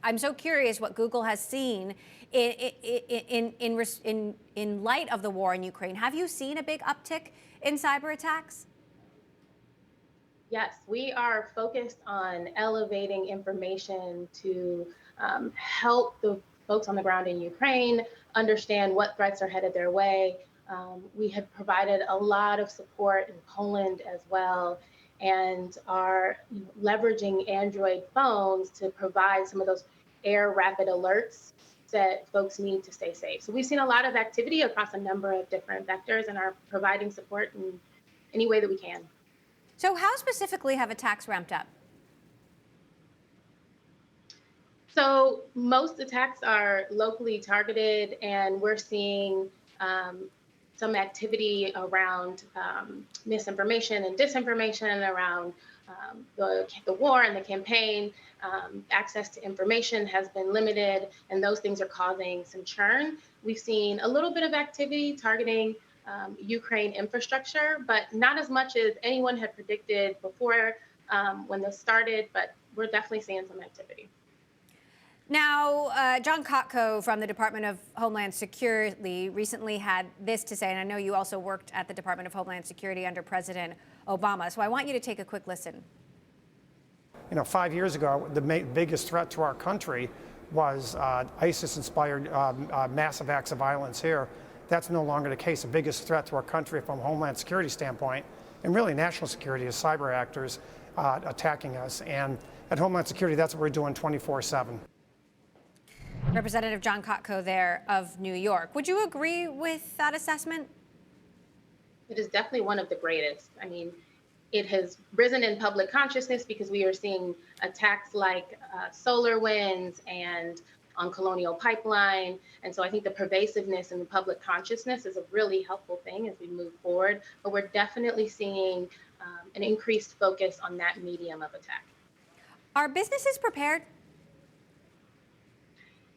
I'm so curious what Google has seen in light of the war in Ukraine. Have you seen a big uptick in cyber attacks? Yes, we are focused on elevating information to help the folks on the ground in Ukraine understand what threats are headed their way. We have provided a lot of support in Poland as well, and are leveraging Android phones to provide some of those air rapid alerts that folks need to stay safe. So we've seen a lot of activity across a number of different vectors and are providing support in any way that we can. So how specifically have attacks ramped up? So most attacks are locally targeted, and we're seeing um, some activity around misinformation and disinformation around the war and the campaign. Access to information has been limited, and those things are causing some churn. We've seen a little bit of activity targeting Ukraine infrastructure, but not as much as anyone had predicted before when this started, but we're definitely seeing some activity. Now, John Kotko from the Department of Homeland Security recently had this to say, and I know you also worked at the Department of Homeland Security under President Obama, so I want you to take a quick listen. 5 years ago, the biggest threat to our country was ISIS-inspired massive acts of violence here. That's no longer the case. The biggest threat to our country from a Homeland Security standpoint, and really national security, is cyber actors attacking us. And at Homeland Security, that's what we're doing 24/7. Representative John Kotko there of New York. Would you agree with that assessment? It is definitely one of the greatest. I mean, it has risen in public consciousness because we are seeing attacks like solar winds and on Colonial Pipeline. And so I think the pervasiveness in the public consciousness is a really helpful thing as we move forward. But we're definitely seeing an increased focus on that medium of attack. Are businesses prepared?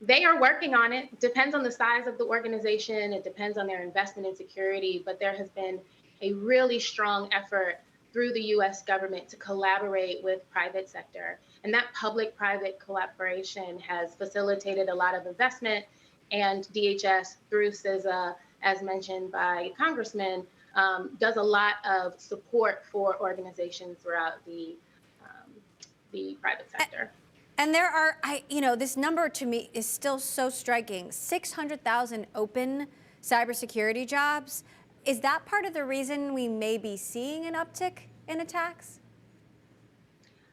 They are working on it. Depends on the size of the organization. It depends on their investment in security. But there has been a really strong effort through the US government to collaborate with private sector. And that public-private collaboration has facilitated a lot of investment. And DHS, through CISA, as mentioned by Congressman, does a lot of support for organizations throughout the private sector. And there are, this number to me is still so striking. 600,000 open cybersecurity jobs. Is that part of the reason we may be seeing an uptick in attacks?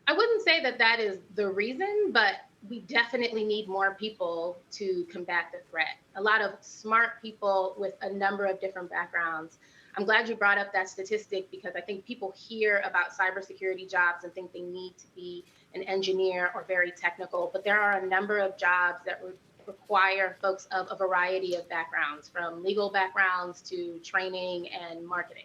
I wouldn't say that that is the reason, but we definitely need more people to combat the threat. A lot of smart people with a number of different backgrounds. I'm glad you brought up that statistic because I think people hear about cybersecurity jobs and think they need to be an engineer or very technical, but there are a number of jobs that require folks of a variety of backgrounds, from legal backgrounds to training and marketing.